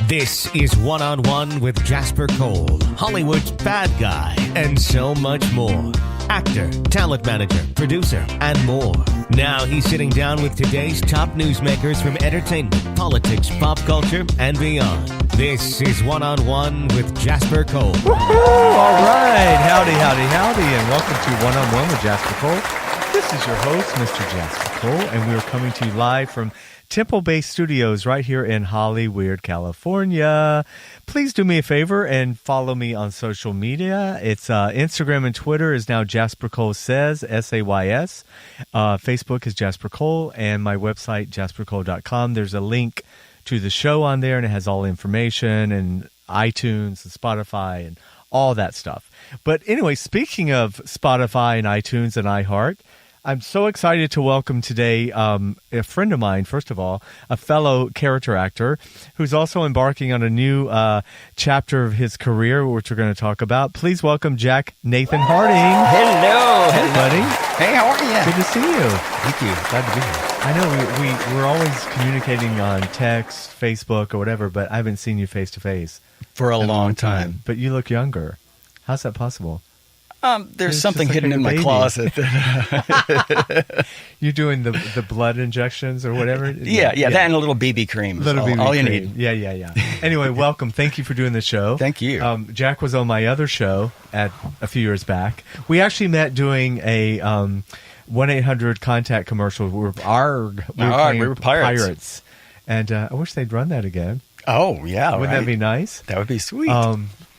This is One-on-One with Jasper Cole, Hollywood's bad guy, and so much more. Actor, talent manager, producer, and more. Now he's sitting down with today's top newsmakers from entertainment, politics, pop culture, and beyond. This is One-on-One with Jasper Cole. Woohoo! All right. Howdy, and welcome to One-on-One with Jasper Cole. This is your host, Mr. Jasper Cole, and we are coming to you live from Temple-based studios right here in Hollywood, California. Please do me a favor and follow me on social media. It's Instagram and Twitter is now Jasper Cole Says, S-A-Y-S. Facebook is Jasper Cole, and my website, jaspercole.com. There's a link to the show on there, and it has all the information and iTunes and Spotify and all that stuff. But anyway, speaking of Spotify and iTunes and iHeart, I'm so excited to welcome today a friend of mine, first of all, a fellow character actor who's also embarking on a new chapter of his career, which we're going to talk about. Please welcome Jack Nathan Harding. Hello. Hey, buddy. Hey, how are you? Good to see you. Thank you. Glad to be here. I know we're always communicating on text, Facebook, or whatever, but I haven't seen you face to face For a long time. But you look younger. How's that possible? There's something hidden in my closet. You're doing the blood injections or whatever? Yeah, that and a little BB cream. All you need. Yeah. Anyway, welcome. Thank you for doing the show. Thank you. Jack was on my other show a few years back. We actually met doing a 1-800 contact commercial. We were pirates. And I wish they'd run that again. Oh, yeah. Wouldn't that be nice? That would be sweet.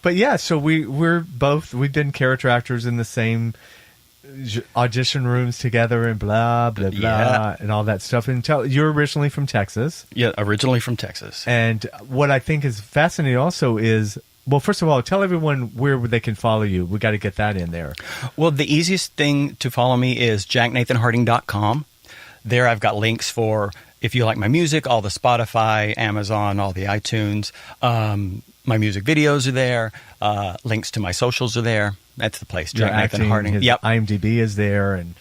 But yeah, so we've been character actors in the same audition rooms together and blah, blah, blah, and all that stuff. And you're originally from Texas. Yeah, originally from Texas. And what I think is fascinating also is, well, first of all, tell everyone where they can follow you. We got to get that in there. Well, the easiest thing to follow me is jacknathanharding.com. There I've got links for, if you like my music, all the Spotify, Amazon, all the iTunes. My music videos are there. Links to my socials are there. That's the place. Jack Nathan Harding. Yep. IMDb is there and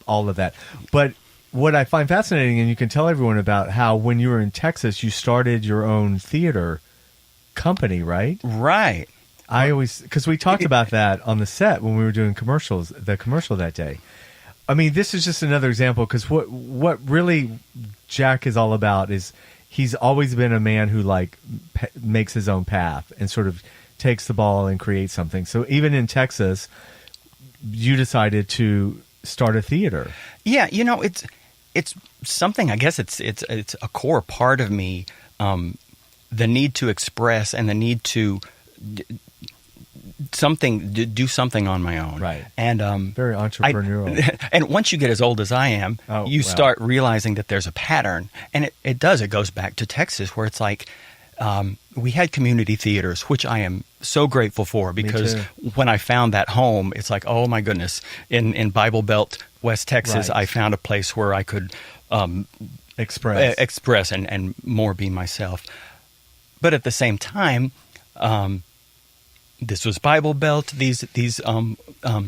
all of that. But what I find fascinating, and you can tell everyone about how when you were in Texas, you started your own theater company, right? Right. Because we talked about that on the set when we were doing the commercial that day. I mean, this is just another example because what really Jack is all about is he's always been a man who makes his own path and sort of takes the ball and creates something. So even in Texas, you decided to start a theater. Yeah, it's something. I guess it's a core part of me. The need to express and the need to do something on my own. Right. And very entrepreneurial. And once you get as old as I am, start realizing that there's a pattern. And it does. It goes back to Texas where it's like we had community theaters, which I am so grateful for because when I found that home, it's like, oh my goodness. In Bible Belt, West Texas, I found a place where I could express and more be myself. But at the same time, this was Bible Belt. These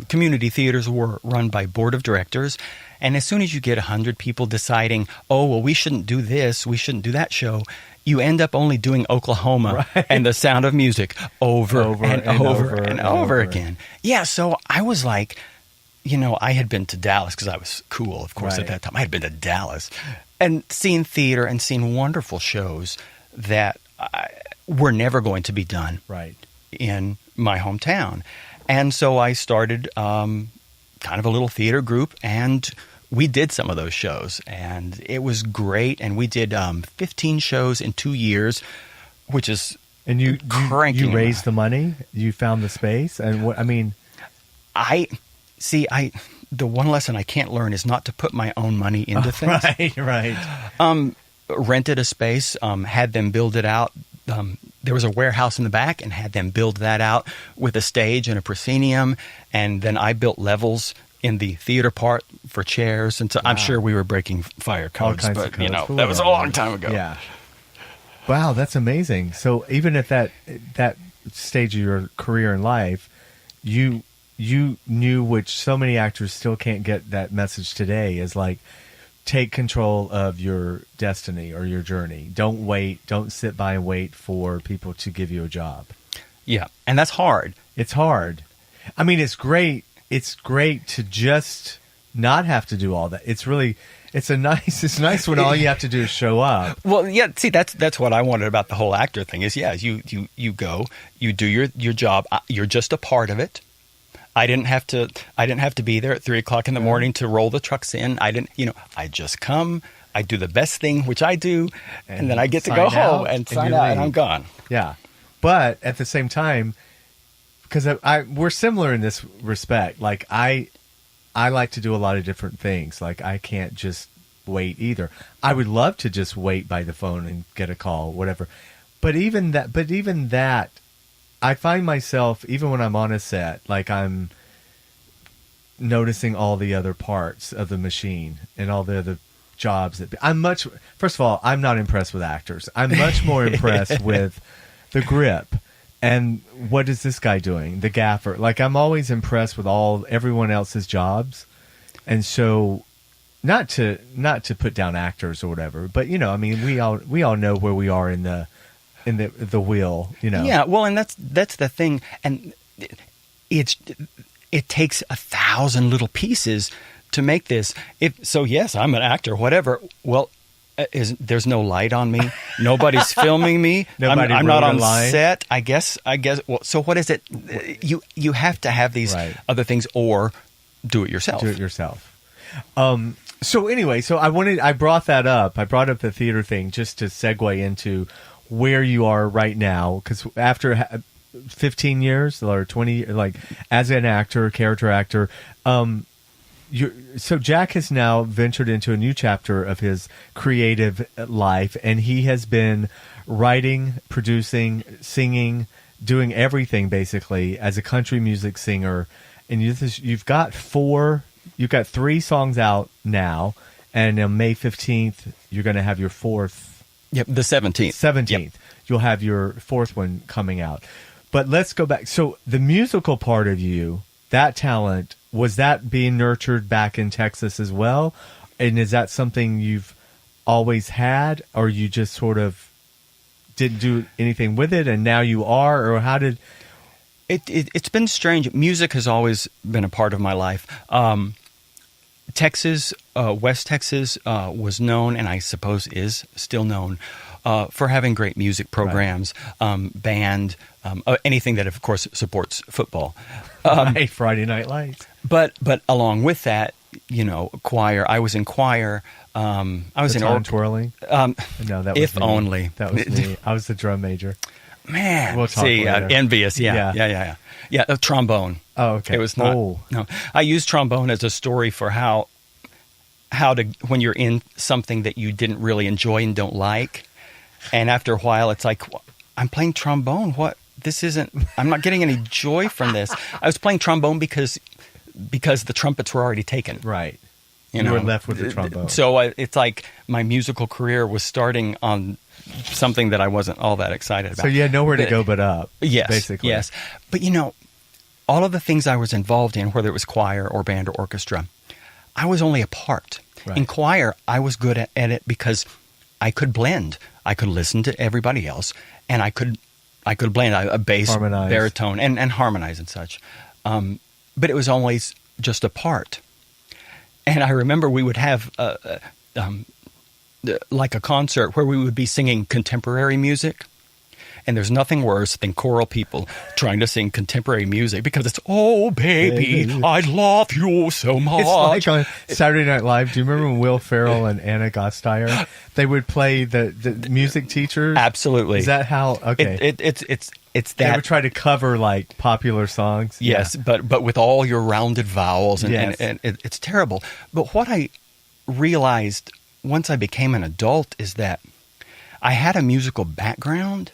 community theaters were run by board of directors. And as soon as you get 100 people deciding, oh, well, we shouldn't do this, we shouldn't do that show, you end up only doing Oklahoma and The Sound of Music over and over again. Yeah, so I was like, I had been to Dallas because I was cool, of course, at that time. I had been to Dallas and seen theater and seen wonderful shows that were never going to be done. Right. In my hometown. And so I started kind of a little theater group, and we did some of those shows, and it was great. And we did 15 shows in 2 years, which is you raised the money, you found the space, and the one lesson I can't learn is not to put my own money into things. Right. Rented a space, had them build it out. There was a warehouse in the back and had them build that out with a stage and a proscenium. And then I built levels in the theater part for chairs. And so I'm sure we were breaking fire codes, but that was a long time ago. Yeah. Wow, that's amazing. So even at that stage of your career in life, you knew, which so many actors still can't get that message today, is like take control of your destiny or your journey. Don't wait. Don't sit by and wait for people to give you a job. Yeah, and that's hard. It's hard. I mean, it's great. It's great to just not have to do all that. It's nice when all you have to do is show up. Well, yeah. See, that's what I wanted about the whole actor thing. Is you go, you do your job. You're just a part of it. I didn't have to be there at 3:00 in the morning to roll the trucks in. I just come. I do the best thing, which I do, and then I get to go home and sign out, and I'm gone. Yeah, but at the same time, because we're similar in this respect. Like I like to do a lot of different things. Like I can't just wait either. I would love to just wait by the phone and get a call, whatever. But even that, I find myself, even when I'm on a set, like I'm noticing all the other parts of the machine and all the other jobs. First of all, I'm not impressed with actors. I'm much more impressed with the grip. And what is this guy doing? The gaffer. Like I'm always impressed with everyone else's jobs. And so not to put down actors or whatever, but I mean, we all know where we are in the wheel, Yeah, well, and that's the thing, and it takes 1,000 little pieces to make this. Yes, I'm an actor, whatever. Well, there's no light on me. Nobody's filming me. I'm not on set. I guess. Well, so what is it? You have to have these other things, or do it yourself. So anyway, I brought that up. I brought up the theater thing just to segue into where you are right now, because after 15 years or 20, like as an actor, character actor, so Jack has now ventured into a new chapter of his creative life, and he has been writing, producing, singing, doing everything basically as a country music singer. And you've got 3 songs out now, and on May 15th you're going to have your 4th. Yep, the 17th. 17th. Yep. You'll have your 4th one coming out. But let's go back. So the musical part of you, that talent, was that being nurtured back in Texas as well? And is that something you've always had, or you just sort of didn't do anything with it and now you are? Or how did... It's been strange. Music has always been a part of my life. Texas, West Texas, was known, and I suppose is still known, for having great music programs, band, anything that, of course, supports football. Friday Night Lights. But along with that, choir. I was in choir. I was in twirling. No, that was if me. only That was me. I was the drum major. Man, we'll talk later. Envious. Yeah. Trombone. Oh, okay. It was not. No, I use trombone as a story for how to, when you're in something that you didn't really enjoy and don't like, and after a while, it's like, I'm playing trombone. What? This isn't. I'm not getting any joy from this. I was playing trombone because the trumpets were already taken. Right. You were left with the trombone. So it's like my musical career was starting on something that I wasn't all that excited about. So you had nowhere to go but up. Yes, basically. Yes. But all of the things I was involved in, whether it was choir or band or orchestra, I was only a part. Right. In choir, I was good at it because I could blend. I could listen to everybody else, and I could blend a bass, harmonize, baritone, and harmonize and such. But it was always just a part. And I remember we would have like a concert where we would be singing contemporary music. And there's nothing worse than choral people trying to sing contemporary music because it's, oh, baby, I love you so much. It's like on Saturday Night Live. Do you remember when Will Ferrell and Anna Gasteyer, they would play the music teachers? Absolutely. Is that how? Okay. It's that. They would try to cover like popular songs. Yes, yeah. but with all your rounded vowels. Yes. And it's terrible. But what I realized once I became an adult is that I had a musical background.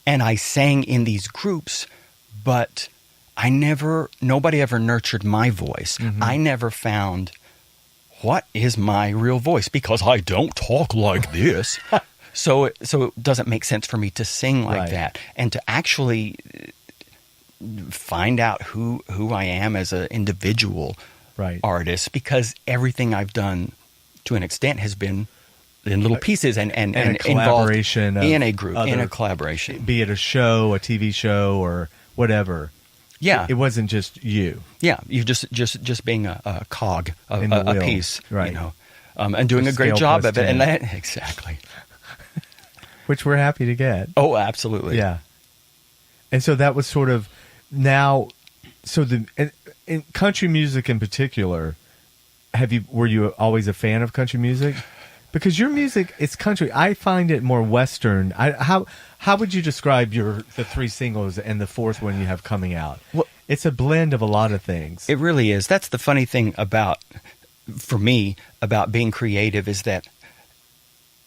And I sang in these groups, but nobody ever nurtured my voice. Mm-hmm. I never found what is my real voice because I don't talk like this. So it doesn't make sense for me to sing like that and to actually find out who I am as an individual artist, because everything I've done to an extent, has been in little pieces and a collaboration involved in a group, in a collaboration. Be it a show, a TV show, or whatever. Yeah. It wasn't just you. Yeah, you're just being a cog, In the a wheel. piece, Right. and doing a great Scale job plus of it. 10. And exactly. Which we're happy to get. Oh, absolutely. Yeah. And so that was sort of now. So in country music in particular, were you always a fan of country music? Because your music is country. I find it more Western. How would you describe the 3 singles and the 4th one you have coming out? Well, it's a blend of a lot of things. It really is. That's the funny thing for me, about being creative, is that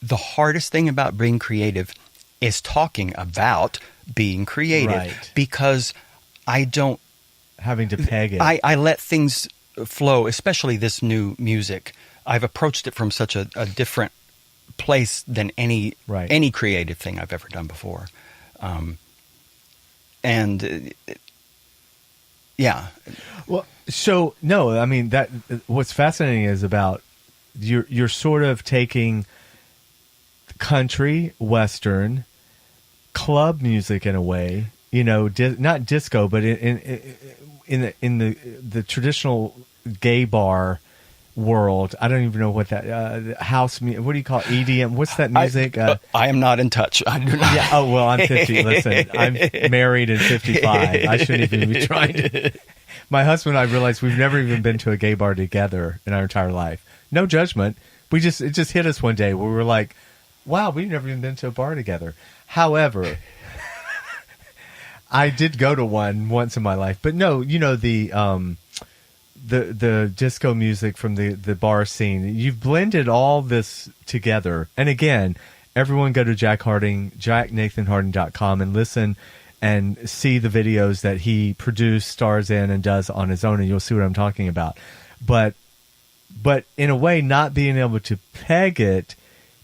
the hardest thing about being creative is talking about being creative. Right. Because I don't... Having to peg it. I let things flow, especially this new music. I've approached it from such a different place than any creative thing I've ever done before. Yeah. Well, so no, I mean that. What's fascinating is about you're sort of taking country, Western, club music in a way. Not disco, but in the traditional gay bar world. I don't even know what that house music. What do you call it? EDM? What's that music? I am not in touch. I do not. Yeah. Oh well, I'm 50. Listen, I'm married and 55. I shouldn't even be trying to. My husband and I realized we've never even been to a gay bar together in our entire life. No judgment. It just hit us one day where we were like, "Wow, we've never even been to a bar together." However, I did go to one once in my life, but no, the disco music from the bar scene. You've blended all this together. And again, everyone go to jacknathanharding.com and listen and see the videos that he produced, stars in, and does on his own, and you'll see what I'm talking about. But in a way, not being able to peg it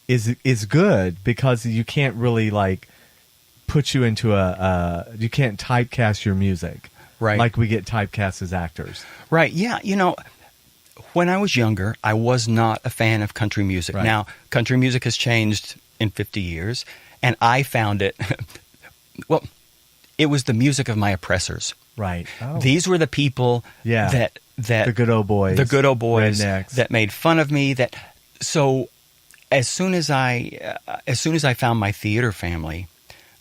is good, because you can't really put you into you can't typecast your music. Right. Like we get typecast as actors. Right. Yeah. When I was younger, I was not a fan of country music. Right. Now, country music has changed in 50 years, and I found it, well, it was the music of my oppressors. Right. Oh. These were the people that the good old boys. The good old boys rednecks. that made fun of me. So as soon as I found my theater family,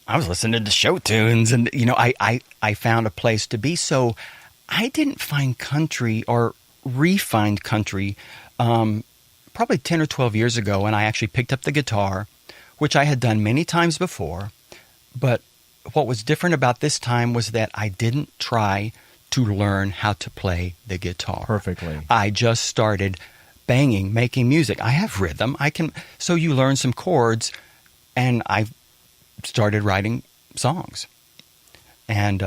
I was listening to show tunes, and I found a place to be. So I didn't find country or refined country probably 10 or 12 years ago, and I actually picked up the guitar, which I had done many times before. But what was different about this time was that I didn't try to learn how to play the guitar perfectly. I just started banging, making music. I have rhythm. So you learn some chords, and I started writing songs. And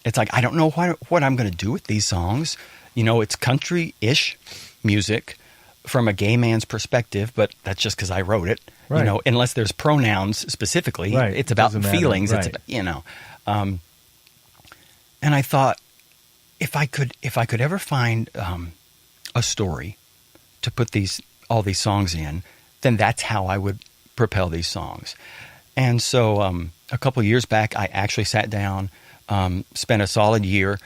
it's like, I don't know what I'm going to do with these songs. It's country-ish music from a gay man's perspective, but that's just because I wrote it. Right. Unless there's pronouns specifically, right. It's about feelings. Right. It's and I thought, if I could ever find a story to put all these songs in, then that's how I would propel these songs. And so a couple of years back, I actually sat down, spent a solid year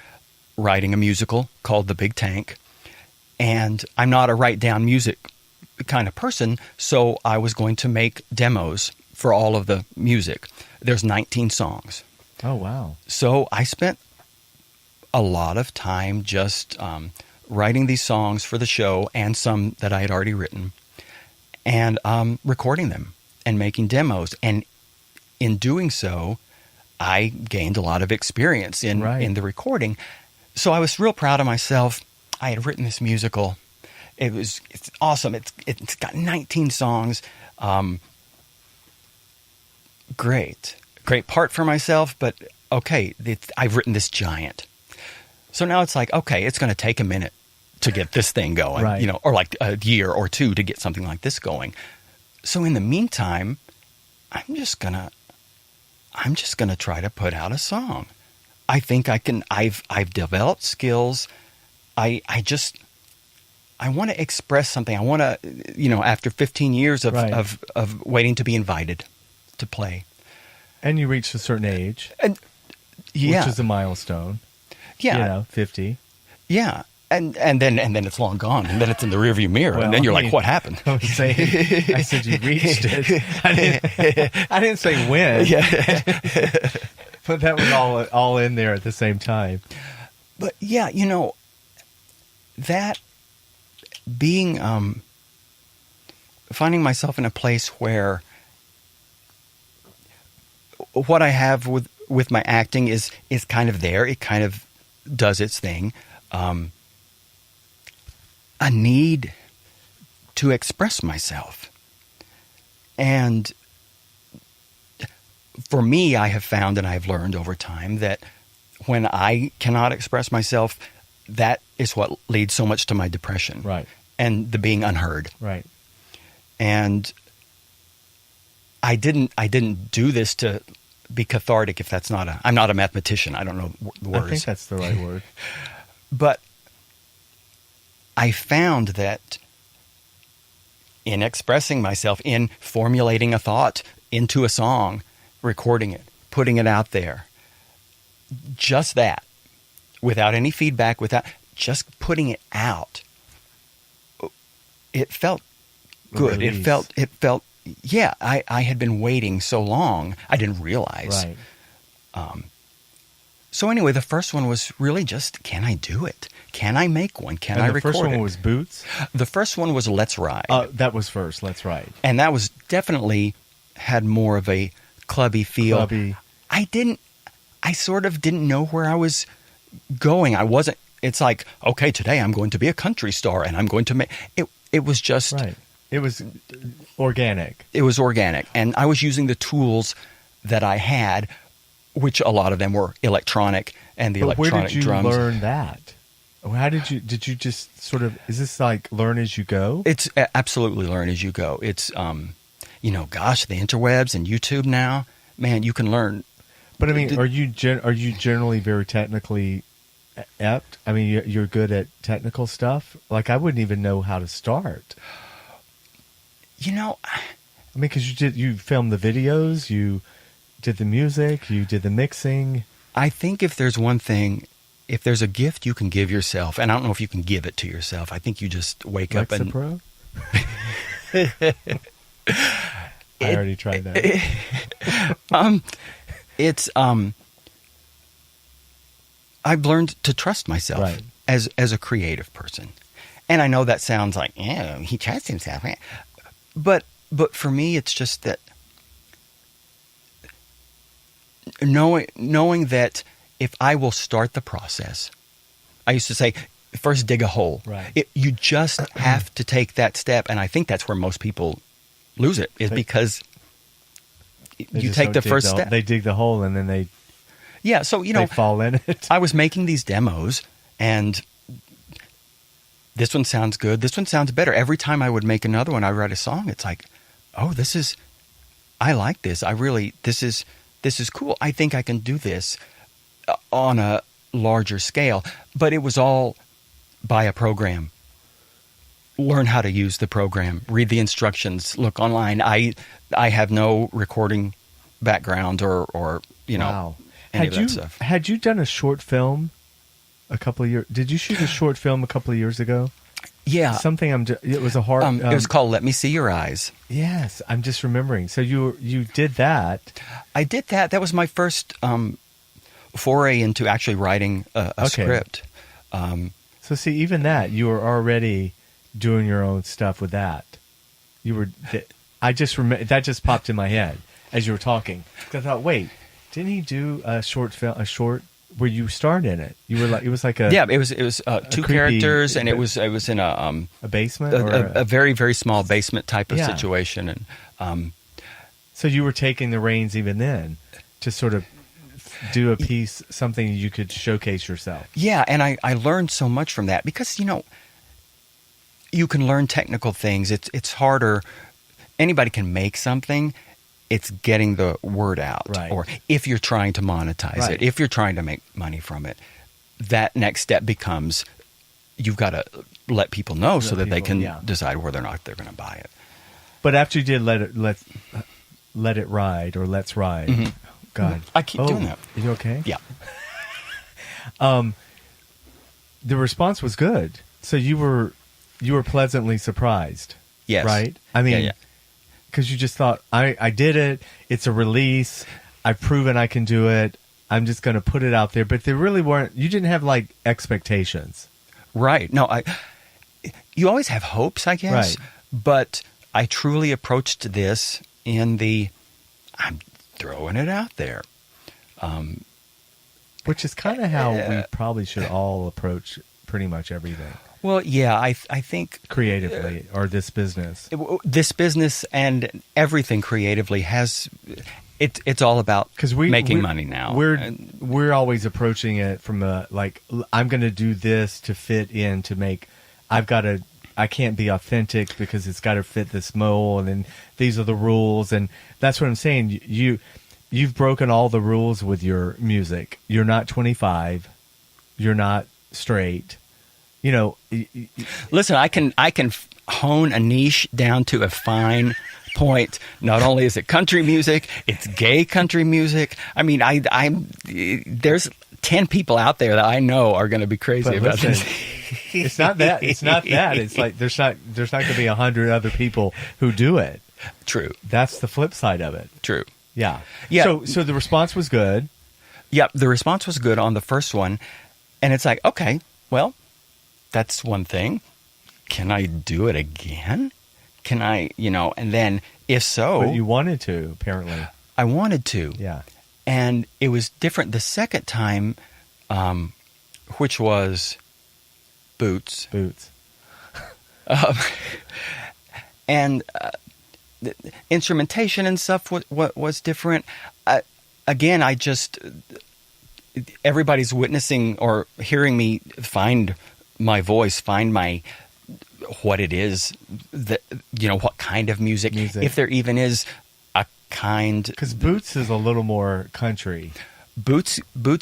writing a musical called The Big Tank. And I'm not a write down music kind of person, so I was going to make demos for all of the music. There's 19 songs. Oh, wow. So I spent a lot of time just writing these songs for the show, and some that I had already written, and recording them and making demos. And in doing so, I gained a lot of experience in the recording. So I was real proud of myself. I had written this musical. It's awesome. It's got 19 songs. Great part for myself, but okay, I've written this giant. So now it's like, okay, it's going to take a minute to get this thing going, right. Or like a year or two to get something like this going. So in the meantime, I'm just gonna try to put out a song. I think I can. I've developed skills. want to express something. I want to, after 15 years Right. of waiting to be invited to play. And you reached a certain age, And yeah, which is a milestone. yeah, 50. yeah. And then it's long gone, and then it's in the rearview mirror, Well, and then you're I like, mean, what happened? I was saying, I said you reached it. I didn't say when. Yeah. But that was all in there at the same time. But yeah, that being, finding myself in a place where what I have with my acting is kind of there. It kind of does its thing. A need to express myself. And for me, I have found and I've learned over time that when I cannot express myself, that is what leads so much to my depression. Right. And the being unheard. Right. And I didn't do this to be cathartic, if that's not I'm not a mathematician. I don't know the words. I think that's the right word. But I found that in expressing myself, in formulating a thought into a song, recording it, putting it out there, just that, without any feedback, without just putting it out, it felt good. Release. It felt, yeah, I had been waiting so long, I didn't realize. Right. So anyway, the first one was really just, can I do it? Can I make one? Can I And the record first one it? was Boots? The first one was Let's Ride. That was first. Let's Ride. And that was definitely had more of a clubby feel. Clubby. I sort of didn't know where I was going. It's like, okay, today I'm going to be a country star and I'm going to make it. It was just, Right. It was organic. It was organic. And I was using the tools that I had, which a lot of them were electronic and the But where electronic did you drums. learn that? How did you just sort of, is this like learn as you go? It's absolutely learn as you go. It's, gosh, the interwebs and YouTube now, man, you can learn. But I mean, are you generally very technically apt? I mean, you're good at technical stuff? Like, I wouldn't even know how to start. I mean, because you filmed the videos, you did the music, you did the mixing. I think if there's one thing, if there's a gift you can give yourself, and I don't know if you can give it to yourself, I think you just wake up and... Pro? I already tried that. I've learned to trust myself Right. as a creative person. And I know that sounds like, yeah, he trusts himself. But for me, it's just that knowing that if I will start the process, I used to say, first dig a hole. Right. You just have to take that step. And I think that's where most people lose it, is because They you just take don't the dig first step. They dig the hole and then they Yeah, so, they fall in it. I was making these demos, and this one sounds good. This one sounds better. Every time I would make another one, I write a song. It's like, oh, I like this. This is cool. I think I can do this on a larger scale. But it was all by a program. Learn how to use the program. Read the instructions. Look online. I have no recording background or Wow. any of that stuff. Had you done a short film a couple of years? Did you shoot a short film a couple of years ago? Yeah. It was a hard. It was called Let Me See Your Eyes. Yes, I'm just remembering. So you did that. I did that. That was my first foray into actually writing a script. So see, even that, you were already doing your own stuff with that. You were. I just remember that just popped in my head as you were talking. 'Cause I thought, wait, didn't he do a short film? A short where you starred in it? You were like, it was like a It was two creepy- characters, and it was in a basement or a very, very small basement type of situation, and So you were taking the reins even then to sort of do a piece, something you could showcase yourself. yeah, and I learned so much from that because you can learn technical things. It's harder. Anybody can make something. It's getting the word out, Right. or if you're trying to monetize Right. it, if you're trying to make money from it, that next step becomes you've got to let people know so that they people, can decide whether or not they're going to buy it. But after you did let it ride or let's ride, God, I keep doing that. Are you okay? Yeah. The response was good. So you were pleasantly surprised. Yes. Right? I mean, because you just thought, I did it. It's a release. I've proven I can do it. I'm just going to put it out there. But they really weren't, you didn't have like expectations. Right. No, you always have hopes, I guess. Right. But I truly approached this I'm throwing it out there. Which is kind of how we probably should all approach pretty much everything. Well, yeah, I think Creatively, or this business. This business and everything creatively has it's all about making money now. We're always approaching it from I'm going to do this to fit in to make. I can't be authentic because it's got to fit this mold, and these are the rules, and that's what I'm saying. You've broken all the rules with your music. You're not 25. You're not straight. You know. Listen, I can hone a niche down to a fine point. Not only is it country music, it's gay country music. I mean, there's 10 people out there that I know are going to be crazy about this. It's not that. It's not that. It's like there's not going to be 100 other people who do it. True. That's the flip side of it. True. Yeah. Yeah. So the response was good. Yeah, the response was good on the first one, and it's like, okay, well, that's one thing. Can I do it again? Can I, and then if so... But you wanted to, apparently. I wanted to. Yeah. And it was different the second time, which was Boots. And the instrumentation and stuff was different. Again, everybody's witnessing or hearing me find my voice, find what it is, what kind of music, if there even is a kind. Because Boots is a little more country. Boots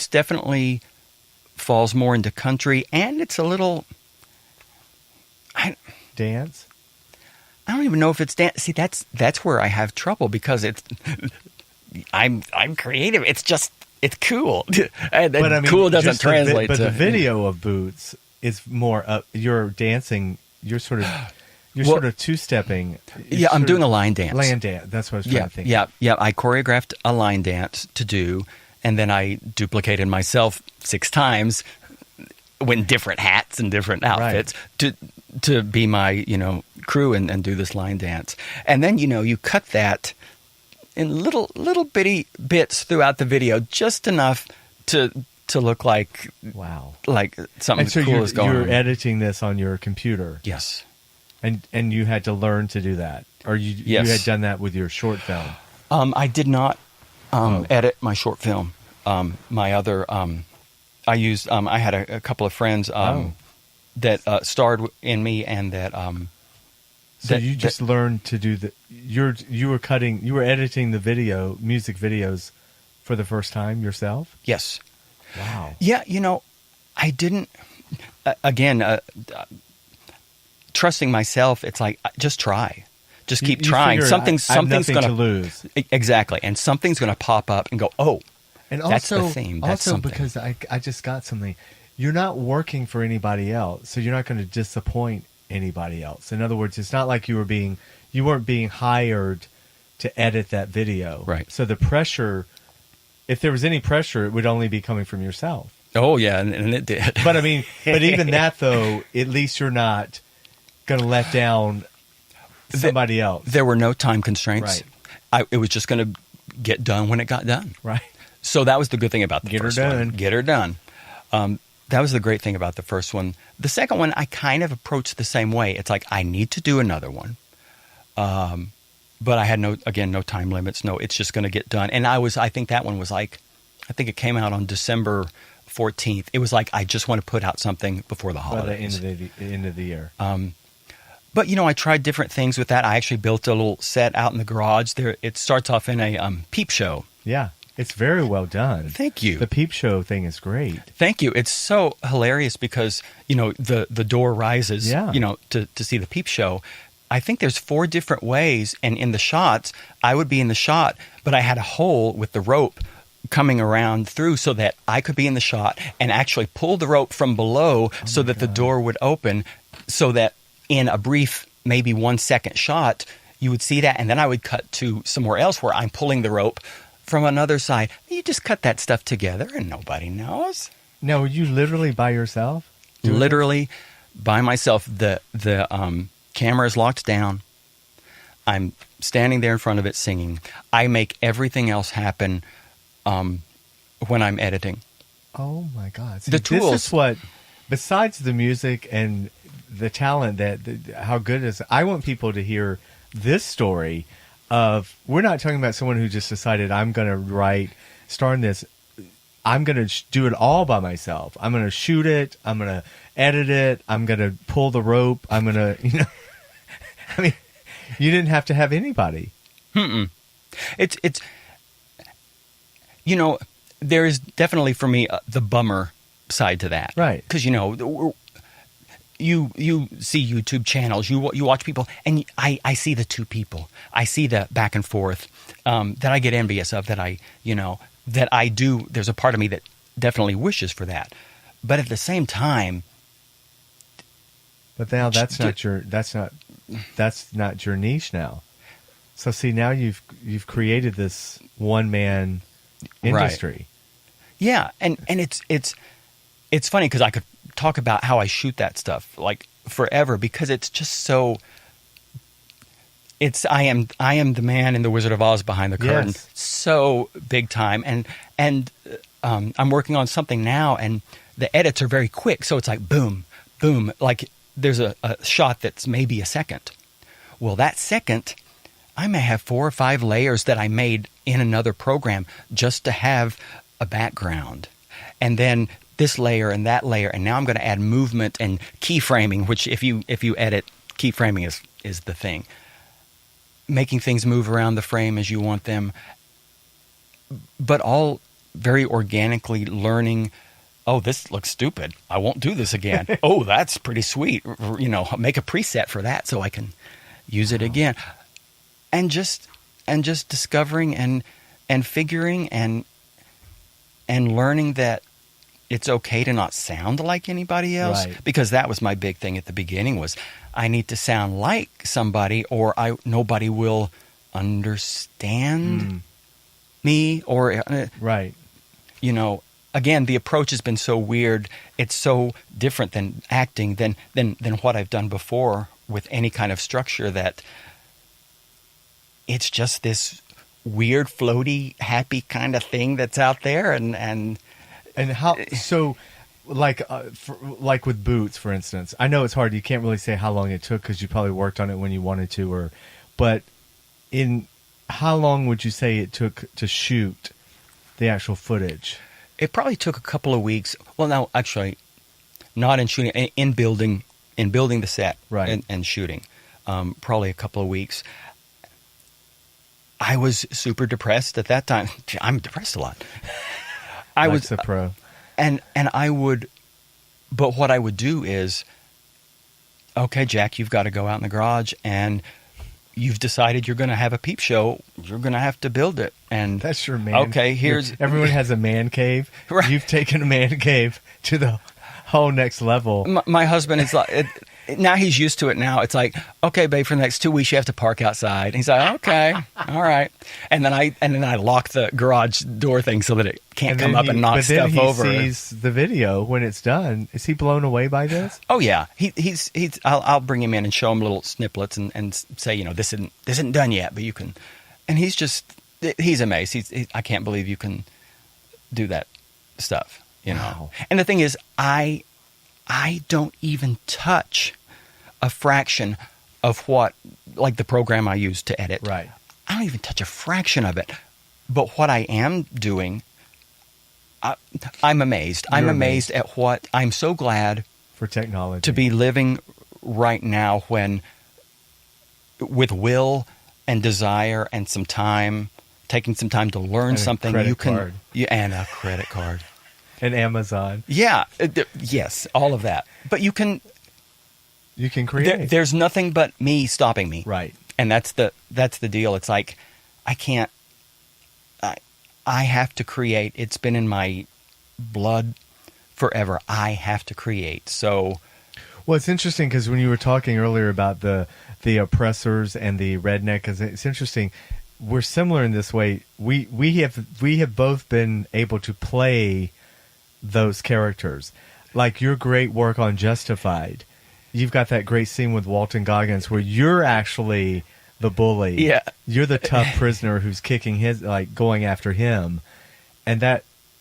definitely falls more into country, and it's a little dance. I don't even know if it's dance. See, that's where I have trouble because I'm creative. It's cool, and but I mean, cool doesn't translate. But the video of Boots is more. You're dancing. You're sort of two-stepping. Yeah, I'm doing a line dance. Line dance. That's what I was trying to think. Yeah. I choreographed a line dance to do, and then I duplicated myself 6 times in different hats and different outfits to be my crew and do this line dance. And then you cut that in little bitty bits throughout the video, just enough to look like like something cool is going on. You're editing this on your computer. Yes. And you had to learn to do that, or you had done that with your short film. I did not edit my short film. My other I used I had a couple of friends that starred in me, and that so you just learned to do you were editing the music videos for the first time yourself? Yes. Wow. Yeah, I didn't again trusting myself. It's like just try. Just keep trying. Something's going to lose. Exactly. And something's going to pop up and go, "Oh, and that's the theme. That's also something." Because I just got something. You're not working for anybody else, so you're not going to disappoint anybody else. In other words, it's not like you weren't being hired to edit that video. Right. So the pressure, if there was any pressure, it would only be coming from yourself. Oh yeah, and it did. But I mean, even that though, at least you're not going to let down somebody else. There were no time constraints. Right. It was just going to get done when it got done. Right. So that was the good thing about the first one. Get her done. That was the great thing about the first one. The second one, I kind of approached the same way. It's like, I need to do another one. But I had no time limits. No, it's just going to get done. And I think that one was like, I think it came out on December 14th. It was like, I just want to put out something before the holidays. By the end of the year. But, I tried different things with that. I actually built a little set out in the garage. There, it starts off in a peep show. Yeah. It's very well done. Thank you. The peep show thing is great. Thank you. It's so hilarious because, the door rises, Yeah. To see the peep show. I think there's 4 different ways. And in the shots, I would be in the shot, but I had a hole with the rope coming around through so that I could be in the shot and actually pull the rope from below so that the door would open so that in a brief, maybe 1 second shot, you would see that. And then I would cut to somewhere else where I'm pulling the rope from another side. You just cut that stuff together and nobody knows. Now, were you literally by yourself? Literally by myself. The camera is locked down. I'm standing there in front of it singing. I make everything else happen when I'm editing. Oh my God! See, The tools. This is what, besides the music and the talent, how good it is. I want people to hear this story of. We're not talking about someone who just decided I'm going to write, star in this. I'm going to do it all by myself. I'm going to shoot it. I'm going to edit it. I'm going to pull the rope. I'm going to, I mean, you didn't have to have anybody. It's there is definitely for me the bummer side to that, Right? Because you see YouTube channels, you watch people, and I see the 2 people, I see the back and forth that I get envious of, that I do. There's a part of me that definitely wishes for that, but at the same time, But now that's not your niche now. So see, now you've created this one-man industry. Right. Yeah, and it's funny because I could talk about how I shoot that stuff like forever because it's just so. I am the man in the Wizard of Oz behind the curtain, Yes. so big time, and I'm working on something now, and the edits are very quick, so it's like boom, boom, like there's a shot that's maybe a second. Well, that second, I may have 4 or 5 layers that I made in another program just to have a background, and then this layer and that layer, and now I'm going to add movement and keyframing, which if you edit, keyframing is the thing. Making things move around the frame as you want them, but all very organically learning. Oh, this looks stupid. I won't do this again. Oh, that's pretty sweet. Make a preset for that so I can use it again. And just discovering and figuring and learning that it's okay to not sound like anybody else. Right. Because that was my big thing at the beginning was I need to sound like somebody or nobody will understand me or Right. Again, the approach has been so weird. It's so different than acting than what I've done before with any kind of structure that it's just this weird, floaty, happy kind of thing that's out there. And how so? Like with Boots, for instance. I know it's hard. You can't really say how long it took because you probably worked on it when you wanted to, but in how long would you say it took to shoot the actual footage? It probably took a couple of weeks. Well, no, actually, not in shooting, in building the set, right, and shooting. Probably a couple of weeks. I was super depressed at that time. I'm depressed a lot. I was a pro, and I would, but what I would do is, okay, Jack, you've got to go out in the garage and. You've decided you're going to have a peep show. You're going to have to build it, and that's your man. Okay, everyone has a man cave. Right. You've taken a man cave to the whole next level. My husband is like, now he's used to it. Now it's like, okay, babe, for the next 2 weeks you have to park outside. And he's like, okay, all right. And then I lock the garage door thing so that it can't come up and knock stuff over. But then he sees the video when it's done. Is he blown away by this? Oh yeah, he's. I'll bring him in and show him little snippets and say, this isn't done yet, but you can. And he's amazed. I can't believe you can do that stuff. Wow. And the thing is, I don't even touch a fraction of what, like the program I use to edit. Right. I don't even touch a fraction of it. But what I am doing, I'm amazed. I'm amazed at what, I'm so glad for technology to be living right now when, with will and desire and some time taking some time to learn And a something, credit you can card. and a credit card. And Amazon. Yeah, yes, all of that. But you can. create. There's nothing but me stopping me. Right. And that's the deal. It's like I can't. I have to create. It's been in my blood forever. I have to create. So. Well, it's interesting because when you were talking earlier about the oppressors and the redneck, it's interesting. We're similar in this way. We have both been able to play those characters. Like your great work on Justified. You've got that great scene with Walton Goggins where you're actually the bully. Yeah. You're the tough prisoner who's kicking his, like going after him. And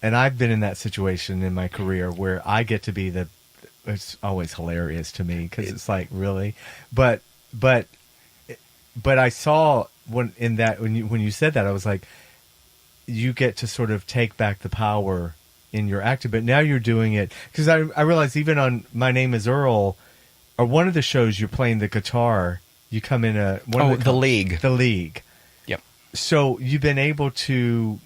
I've been in that situation in my career where I get to be it's always hilarious to me because it's like, really? But I saw when you said that, I was like, you get to sort of take back the power in your acting, but now you're doing it because I realized even on My Name Is Earl, or one of the shows you're playing the guitar, you come in The League. The League. Yep. So you've been able to,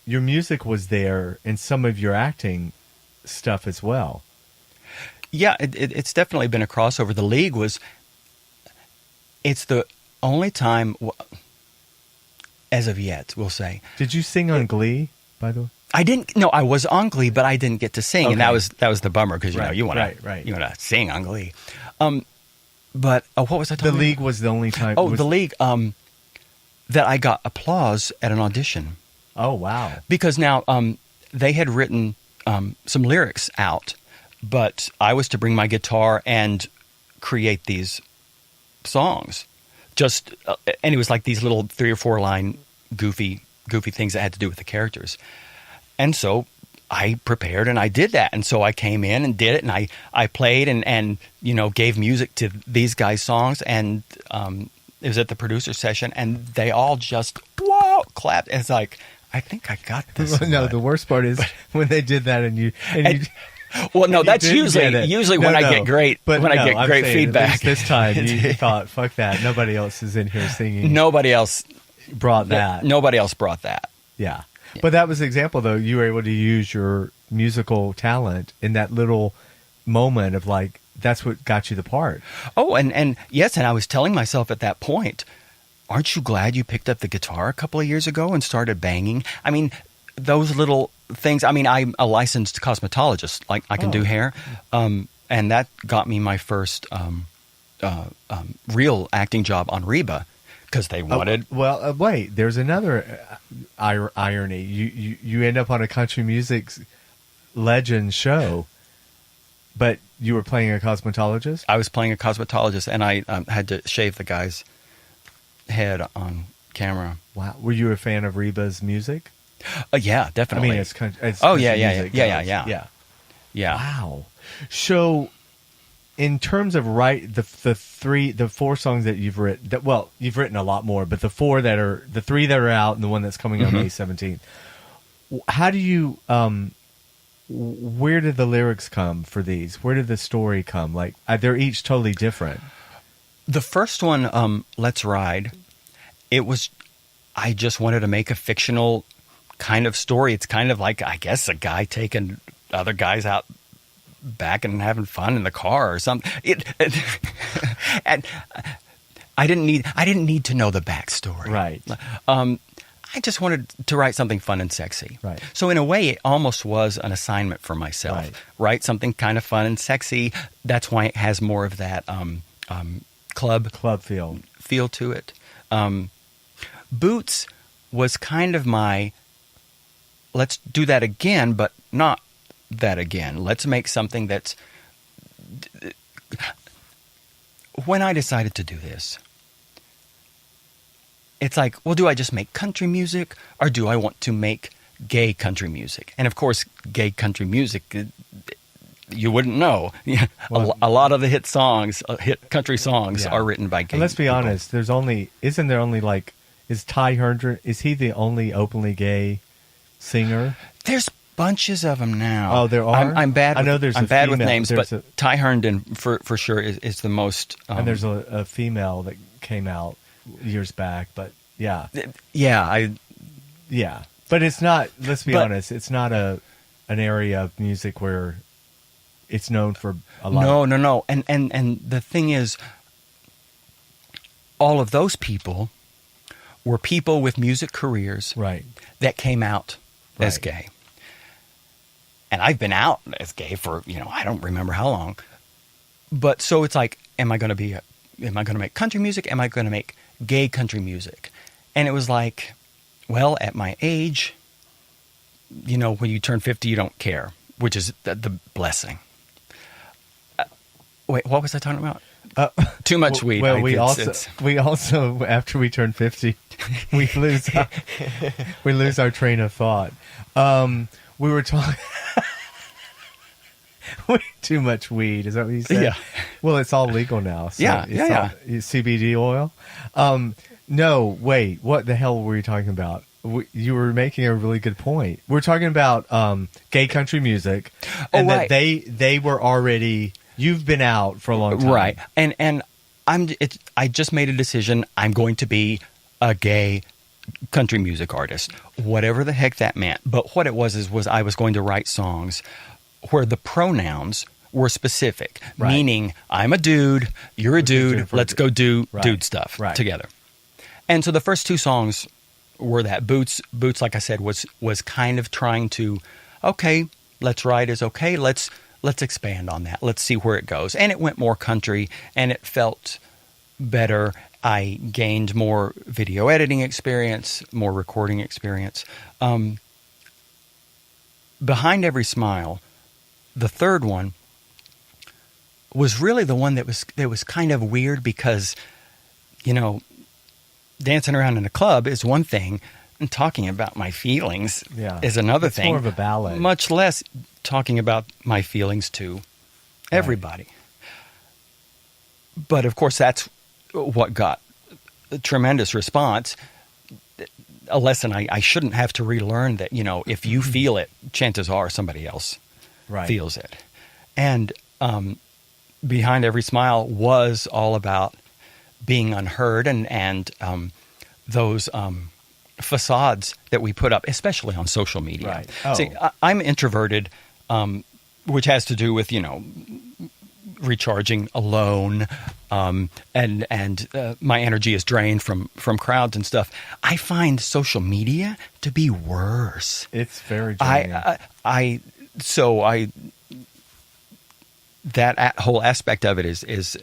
your music was there in some of your acting stuff as well. Yeah, it's definitely been a crossover. The League it's the only time, as of yet, we'll say. Did you sing on Glee, by the way? I didn't. No, I was on Glee, but I didn't get to sing, and Okay. that was the bummer because Right, you want right. to sing on Glee. But what was I The talking League about? was the only time. The League. That I got applause at an audition Oh, wow. because now they had written some lyrics out, but I was to bring my guitar and create these songs. And it was like these little 3 or 4 line goofy things that had to do with the characters. And so I prepared and I did that. And so I came in and did it, and I played and gave music to these guys' songs, and it was at the producer session, and they all just clapped. And it's like, I think I got this. No, the worst part is when they did that and you well, no, you that's didn't get it. usually No, when I no. get great But when I no, get I'm great saying, feedback. at least this time you thought, fuck that. Nobody else is in here singing. Nobody else brought that. Nobody else brought that. Yeah. But that was an example, though. You were able to use your musical talent in that little moment of like, that's what got you the part. Oh, and yes, and I was telling myself at that point, aren't you glad you picked up the guitar a couple of years ago and started banging? I mean, those little things. I mean, I'm a licensed cosmetologist. Like I can do hair, and that got me my first real acting job on Reba because they wanted. Wait, there's another irony. You end up on a country music legend show, but you were playing a cosmetologist? I was playing a cosmetologist, and I had to shave the guy's head on camera. Wow. Were you a fan of Reba's music? Yeah, definitely. I mean, it's yeah. country music goes. Yeah. Wow. So, in terms of the 4 songs that you've written, you've written a lot more, but the 3 that are out and the one that's coming on May 17th. How do you? Where did the lyrics come for these? Where did the story come? Like they're each totally different. The first one, Let's Ride. It was. I just wanted to make a fictional kind of story. It's kind of like, I guess, a guy taking other guys out back and having fun in the car or something. And I didn't need to know the backstory. Right. I just wanted to write something fun and sexy. Right. So in a way, it almost was an assignment for myself. Right. Write something kind of fun and sexy. That's why it has more of that club feel to it. Boots was kind of my, let's do that again, but not that again. Let's make something that's... When I decided to do this, it's like, well, do I just make country music, or do I want to make gay country music? And of course, gay country music, you wouldn't know. Well, a lot of the hit country songs are written by gay and let's be people. honest, is Ty Herndon, is he the only openly gay singer? There's bunches of them now. Oh, there are? I'm bad. I know there's I'm a bad with female. names, There's but Ty Herndon for sure is the most. And there's a female that came out years back, but yeah. Yeah, Yeah. But it's not, let's be But- honest, it's not an area of music where it's known for a lot. No. And the thing is, all of those people were people with music careers Right. that came out as Right. gay. And I've been out as gay for, I don't remember how long. But so it's like, am I going to make country music? Am I going to make gay country music? And it was like, well, at my age, when you turn 50, you don't care, which is the blessing. Wait, what was I talking about? Too much weed. Well, I we guess also after we turn 50, we lose our train of thought. We were talking too much weed. Is that what you said? Yeah. Well, it's all legal now. So Yeah, it's yeah. all CBD oil. No, wait. What the hell were you talking about? You were making a really good point. We're talking about gay country music, and right. that they were already. You've been out for a long time, right? And I just made a decision. I'm going to be a gay country music artist, whatever the heck that meant. But what it was I was going to write songs where the pronouns were specific, Right. meaning I'm a dude, you're a dude, let's go do Right. dude stuff Right. together. And so the first two songs were that. Boots, like I said, was kind of trying to, okay, let's write is okay, let's expand on that. Let's see where it goes. And it went more country, and it felt better. I gained more video editing experience, more recording experience. Behind Every Smile, the third one, was really the one that was kind of weird because, dancing around in a club is one thing, and talking about my feelings Yeah. is another It's thing. more of a ballad. Much less talking about my feelings to everybody. But of course, that's what got a tremendous response. A lesson I shouldn't have to relearn that, if you feel it, chances are somebody else Right. feels it. And Behind Every Smile was all about being unheard and those facades that we put up, especially on social media. Right. Oh. See, I'm introverted, which has to do with, recharging alone, and my energy is drained from crowds and stuff. I find social media to be worse. It's very draining. That whole aspect of it is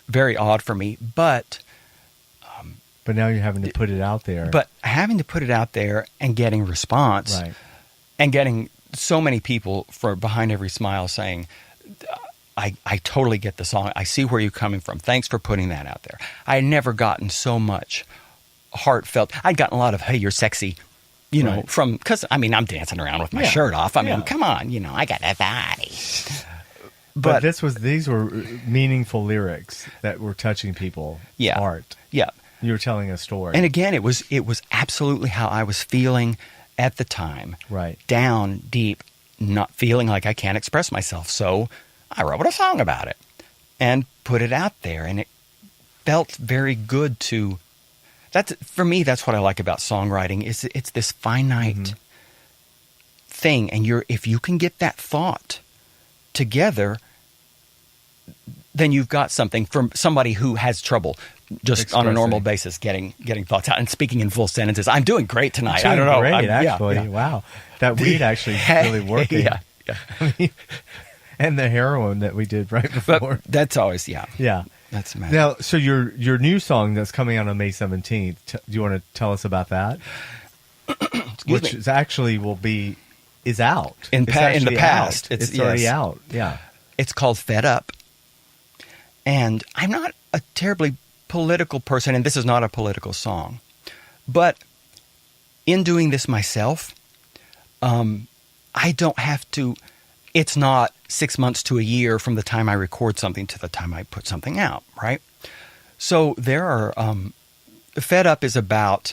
very odd for me, but now you're having to put it out there. But having to put it out there and getting response, Right. and getting so many people for Behind Every Smile saying, I totally get the song. I see where you're coming from. Thanks for putting that out there. I had never gotten so much heartfelt. I'd gotten a lot of, hey, you're sexy, Right. because, I'm dancing around with my Yeah. shirt off. Yeah. Come on, I got a body. But these were meaningful lyrics that were touching people. Yeah. Art. Yeah. You were telling a story. And again, it was absolutely how I was feeling at the time. Right. Down deep, not feeling like I can't express myself. So I wrote a song about it and put it out there, and it felt very good to. For me, that's what I like about songwriting. It's this finite thing, and if you can get that thought together, then you've got something from somebody who has trouble just on a normal basis getting thoughts out and speaking in full sentences. I'm doing great tonight. Doing I don't know. Great, Yeah, actually. yeah. Wow. That weed actually is really working. Yeah. I mean, and the heroin that we did right before. But that's always, yeah. Yeah. That's magic. Now, so your new song that's coming out on May 17th, do you want to tell us about that? Excuse Which me. is actually is out. In It's the actually past. out. It's already yes. out. Yeah. It's called Fed Up. And I'm not a terribly political person, and this is not a political song. But in doing this myself, I don't have to. It's not 6 months to a year from the time I record something to the time I put something out, right? So there are. Fed Up is about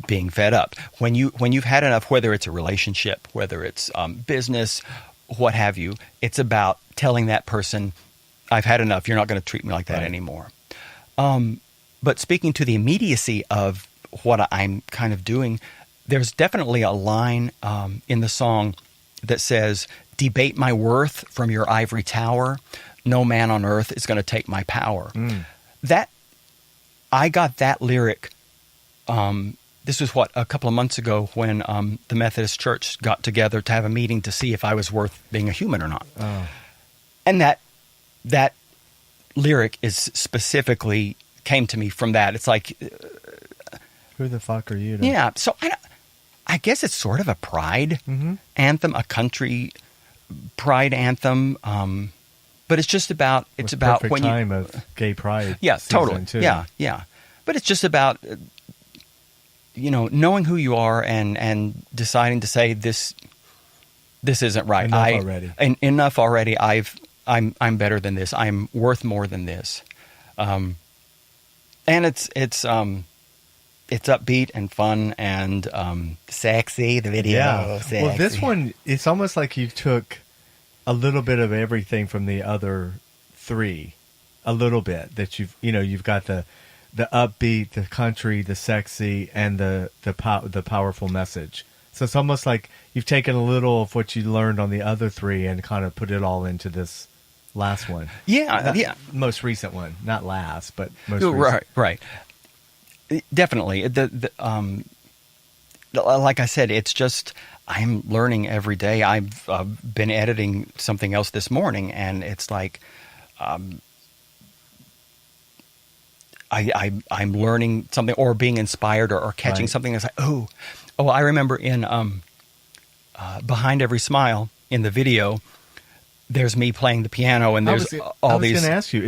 being fed up. When you've had enough, whether it's a relationship, whether it's business, what have you, it's about telling that person, I've had enough. You're not going to treat me like that Right. anymore. But speaking to the immediacy of what I'm kind of doing. There's definitely a line in the song that says, "Debate my worth from your ivory tower. No man on earth is going to take my power." That I got that lyric. This was a couple of months ago when the Methodist Church got together to have a meeting to see if I was worth being a human or not. Oh. And that lyric is specifically came to me from that. It's like, Who the fuck are you? yeah. So I guess it's sort of a pride anthem, a country pride anthem. But it's just about about perfect when time of gay pride. Yeah, season totally. too. Yeah. But it's just about knowing who you are and deciding to say this isn't right. Enough already. I'm better than this. I'm worth more than this. And it's upbeat and fun and sexy. The video, Yeah. sexy. Well, this one, it's almost like you took a little bit of everything from the other three, a little bit that you've got the upbeat, the country, the sexy, and the powerful message. So it's almost like you've taken a little of what you learned on the other three and kind of put it all into this last one. Yeah. Most recent one, not last, but most recent. Right. Definitely. Like I said, it's just I'm learning every day. I've been editing something else this morning, and it's like I'm learning something or being inspired or catching something that's like, oh, I remember in Behind Every Smile in the video, there's me playing the piano, and there's all these. I was going to ask you,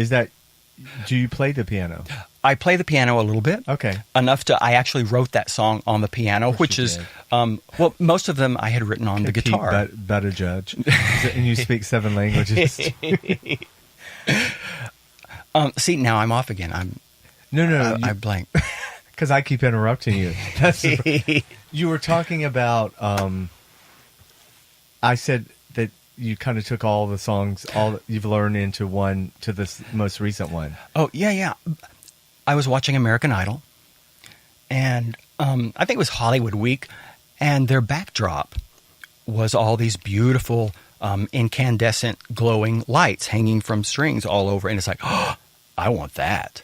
do you play the piano? I play the piano a little bit. Okay. Enough I actually wrote that song on the piano, which is, most of them I had written on the guitar. But a judge. And you speak 7 languages. See, now I'm off again. No. I blank. Because I keep interrupting you. You were talking about, I said that you kind of took all the songs, all that you've learned into this most recent one. Oh, yeah. I was watching American Idol, and I think it was Hollywood Week, and their backdrop was all these beautiful incandescent glowing lights hanging from strings all over, and it's like, oh, I want that.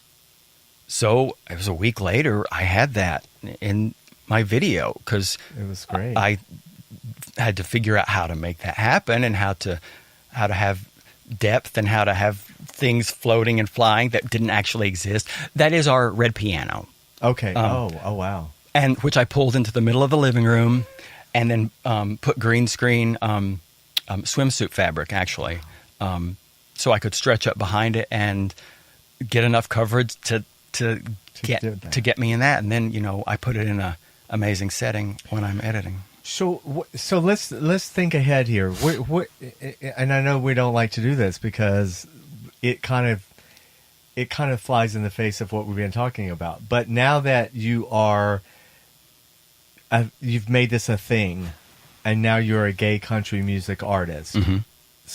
So it was a week later, I had that in my video because it was great. I had to figure out how to make that happen and how to have depth and how to have things floating and flying that didn't actually exist. That is our red piano. Okay. Oh, wow. And which I pulled into the middle of the living room and then put green screen swimsuit fabric, actually, so I could stretch up behind it and get enough coverage to get me in that. And then, I put it in a amazing setting when I'm editing. So let's think ahead here. What, and I know we don't like to do this because it kind of flies in the face of what we've been talking about. But now that you've made this a thing, and now you're a gay country music artist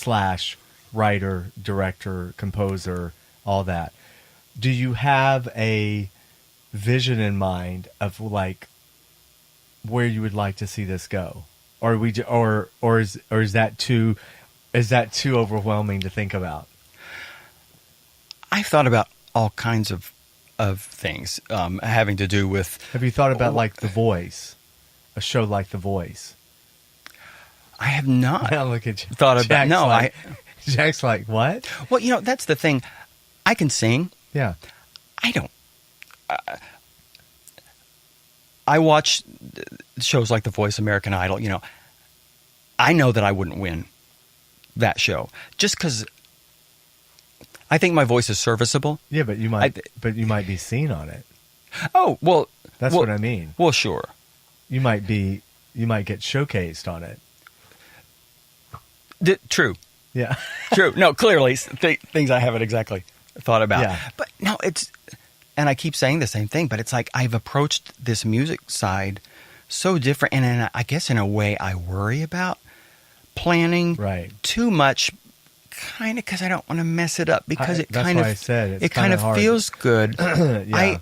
/ writer, director, composer, all that. Do you have a vision in mind of like where you would like to see this go, or is that too overwhelming to think about? I've thought about all kinds of things having to do with. Have you thought about like The Voice, a show like The Voice? I have not. Now look at you. Thought about Jack's like, what? Well, that's the thing. I can sing. Yeah. I don't. I watch shows like The Voice, American Idol. I know that I wouldn't win that show just because I think my voice is serviceable. Yeah, but you might be seen on it. Oh, well, that's what I mean. Well, sure. You might get showcased on it. True. Yeah. True. No, clearly things I haven't exactly thought about. Yeah. But no, and I keep saying the same thing, but it's like I've approached this music side so different. And I guess in a way I worry about planning too much, kind of because I don't want to mess it up because it kind of feels good. Yeah.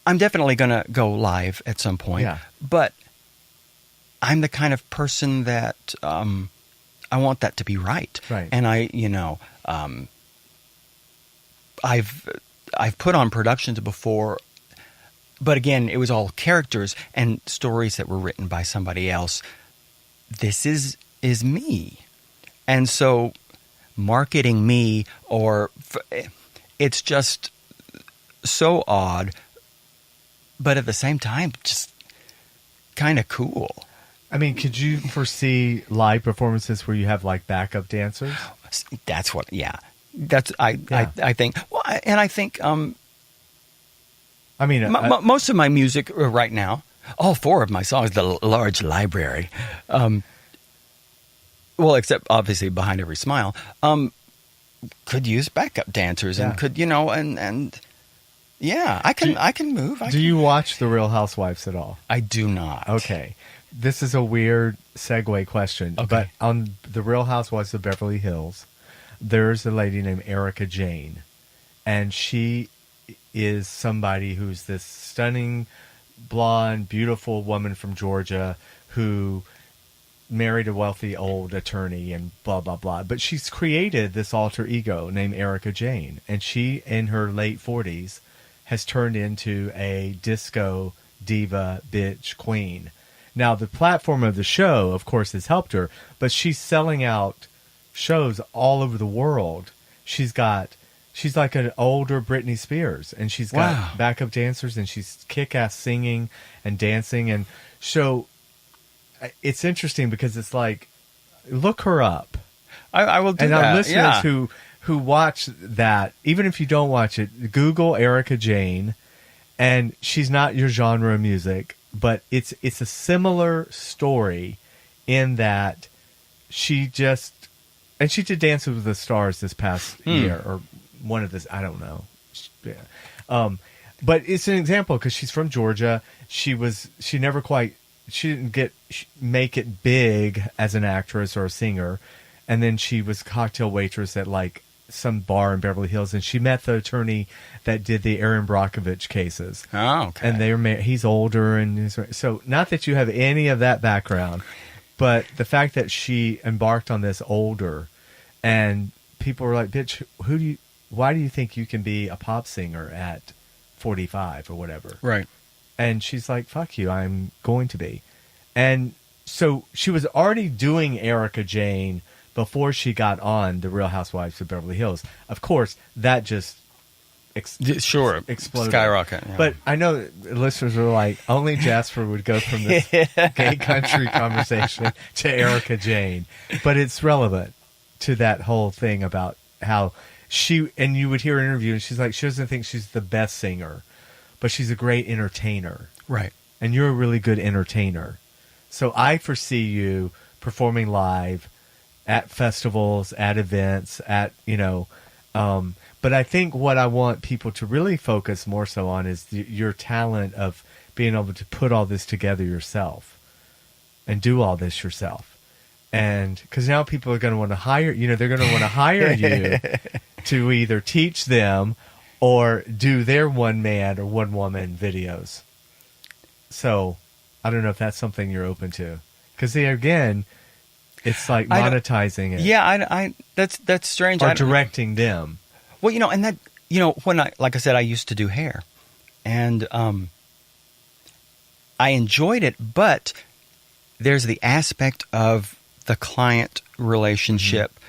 I'm definitely going to go live at some point. Yeah. But I'm the kind of person that I want that to be right. Right. And I've put on productions before, but again, it was all characters and stories that were written by somebody else. This is me. And so marketing me it's just so odd, but at the same time, just kind of cool. I mean, could you foresee live performances where you have like backup dancers? That's what, yeah. I think. Well, I think. I mean, most of my music right now, all 4 of my songs, the large library. Well, except obviously Behind Every Smile, could use backup dancers and could and yeah, I can move. Do you watch The Real Housewives at all? I do not. Okay. This is a weird segue question, Okay. but on The Real Housewives of Beverly Hills, there's a lady named Erica Jane, and she is somebody who's this stunning, blonde, beautiful woman from Georgia who married a wealthy old attorney and blah, blah, blah. But she's created this alter ego named Erica Jane, and she, in her late 40s, has turned into a disco diva bitch queen. Now, the platform of the show, of course, has helped her, but she's selling out shows all over the world. She's like an older Britney Spears, and she's got backup dancers, and she's kick-ass singing and dancing. And so it's interesting because it's like, look her up. I will do and that. And our listeners who watch that, even if you don't watch it, Google Erica Jane, and she's not your genre of music, but it's a similar story in that she did Dances with the Stars this past year, or one of this, I don't know. Yeah. But it's an example because she's from Georgia. She didn't make it big as an actress or a singer. And then she was cocktail waitress at like some bar in Beverly Hills, and she met the attorney that did the Aaron Brockovich cases. Oh, okay. And he's older, and so not that you have any of that background, but the fact that she embarked on this older, and people were like, "Bitch, why do you think you can be a pop singer at 45 or whatever?" Right. And she's like, "Fuck you, I'm going to be." And so she was already doing Erica Jane before she got on The Real Housewives of Beverly Hills. Of course, that just exploded. Skyrocket. Yeah. But I know listeners are like, only Jasper would go from this gay country conversation to Erica Jane. But it's relevant to that whole thing about how and you would hear an interview, and she's like, she doesn't think she's the best singer, but she's a great entertainer. Right. And you're a really good entertainer. So I foresee you performing live at festivals, at events, but I think what I want people to really focus more so on is your talent of being able to put all this together yourself and do all this yourself. And because now people are going to want to hire, they're going to want to hire you to either teach them or do their one-man or one-woman videos. So I don't know if that's something you're open to. Because again, it's like monetizing it. Yeah, that's strange. Or directing them. Well, and that, when like I said, I used to do hair, and I enjoyed it, but there's the aspect of the client relationship,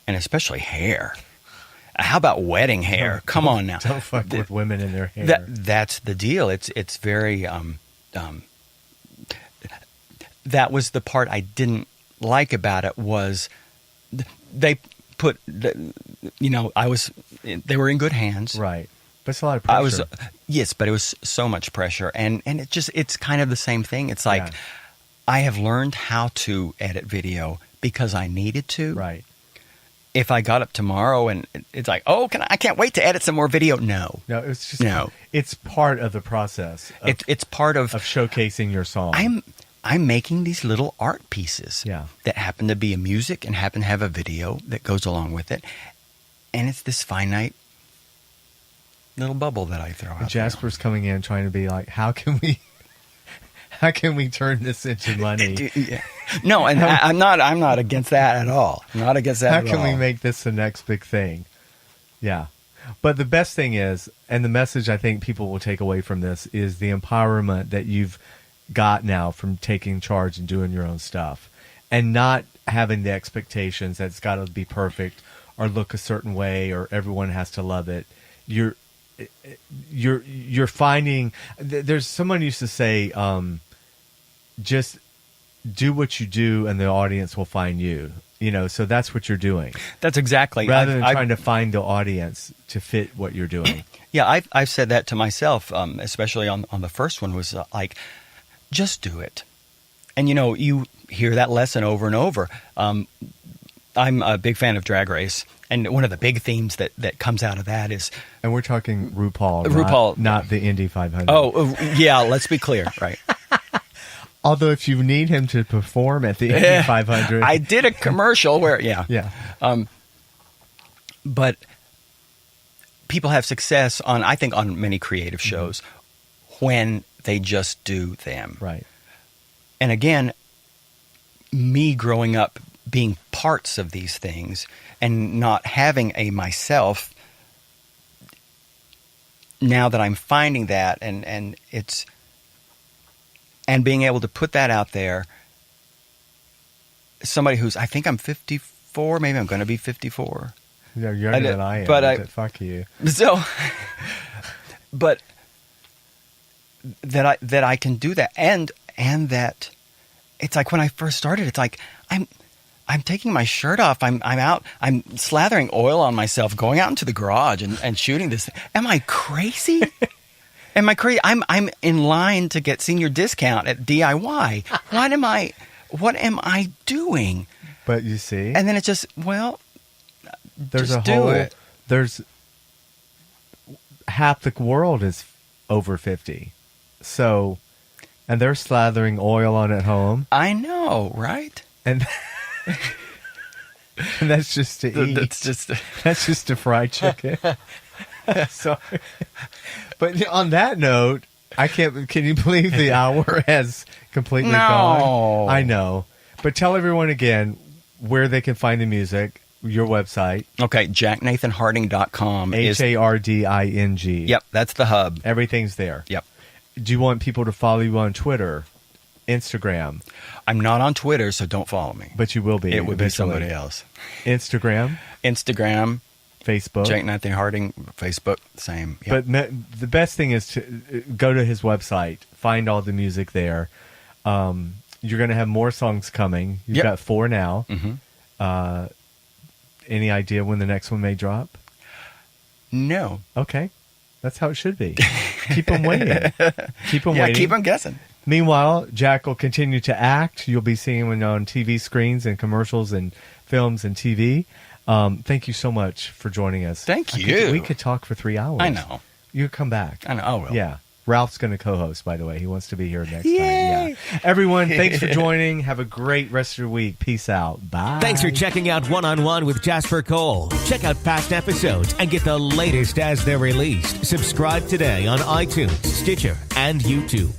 and especially hair. How about wedding hair? Come on now. Don't fuck with women in their hair. That's the deal. It's very that was the part I didn't like about it was they put they were in good hands. Right. But it's a lot of pressure. Yes, but it was so much pressure, and it's kind of the same thing. It's like I have learned how to edit video because I needed to. Right. If I got up tomorrow and it's like, oh, I can't wait to edit some more video. No, it's just it's part of the process. It's part of showcasing your song. I'm making these little art pieces that happen to be a music and happen to have a video that goes along with it, and it's this finite little bubble that I throw out. Jasper's coming in trying to be like, how can we turn this into money? No, and I'm not against that at all. I'm not against that How at can all. we make this the next big thing? Yeah. But the best thing is, and the message I think people will take away from this is the empowerment that you've got now from taking charge and doing your own stuff and not having the expectations that it's got to be perfect or look a certain way or everyone has to love it. You're finding, there's someone used to say, just do what you do and the audience will find you. So that's what you're doing. That's exactly. Rather than trying to find the audience to fit what you're doing. Yeah, I've said that to myself, especially on the first one, was like, just do it. And, you hear that lesson over and over. I'm a big fan of Drag Race. And one of the big themes that comes out of that is... And we're talking RuPaul. Not the Indy 500. Oh, yeah, let's be clear, right. Although if you need him to perform at the Indy 500... I did a commercial where, Yeah. But people have success I think on many creative shows when they just do them. Right. And again, me growing up being parts of these things and not having a myself, now that I'm finding that and it's... And being able to put that out there, somebody who's, I think I'm 54, maybe I'm going to be 54. You're younger than I am, but fuck you. So, but that I can do that, and that it's like when I first started, it's like I'm taking my shirt off, I'm out, I'm slathering oil on myself, going out into the garage and shooting this. Am I crazy? Am I crazy? I'm in line to get senior discount at DIY. What am I doing? But you see, and then it's just there's half the world is over 50, so, and they're slathering oil on at home. I know, right? And that's just to eat. That's just to fry chicken. Sorry. But on that note, can you believe the hour has completely gone? I know. But tell everyone again where they can find the music, your website. Okay, jacknathanharding.com. HARDING. Yep, that's the hub. Everything's there. Yep. Do you want people to follow you on Twitter, Instagram? I'm not on Twitter, so don't follow me. But you will be. It would be somebody else. Instagram, Facebook. Jack Nathan Harding, Facebook, same. Yep. But the best thing is to go to his website, find all the music there. You're going to have more songs coming. You've got 4 now. Mm-hmm. Any idea when the next one may drop? No. Okay. That's how it should be. Keep them waiting. Keep them waiting. Keep them guessing. Meanwhile, Jack will continue to act. You'll be seeing him on TV screens and commercials and films and TV. Thank you so much for joining us. Thank you. We could talk for 3 hours. I know. You come back. I know. I will. Yeah. Ralph's going to co-host, by the way. He wants to be here next time. Yeah. Everyone, thanks for joining. Have a great rest of your week. Peace out. Bye. Thanks for checking out One-on-One with Jasper Cole. Check out past episodes and get the latest as they're released. Subscribe today on iTunes, Stitcher, and YouTube.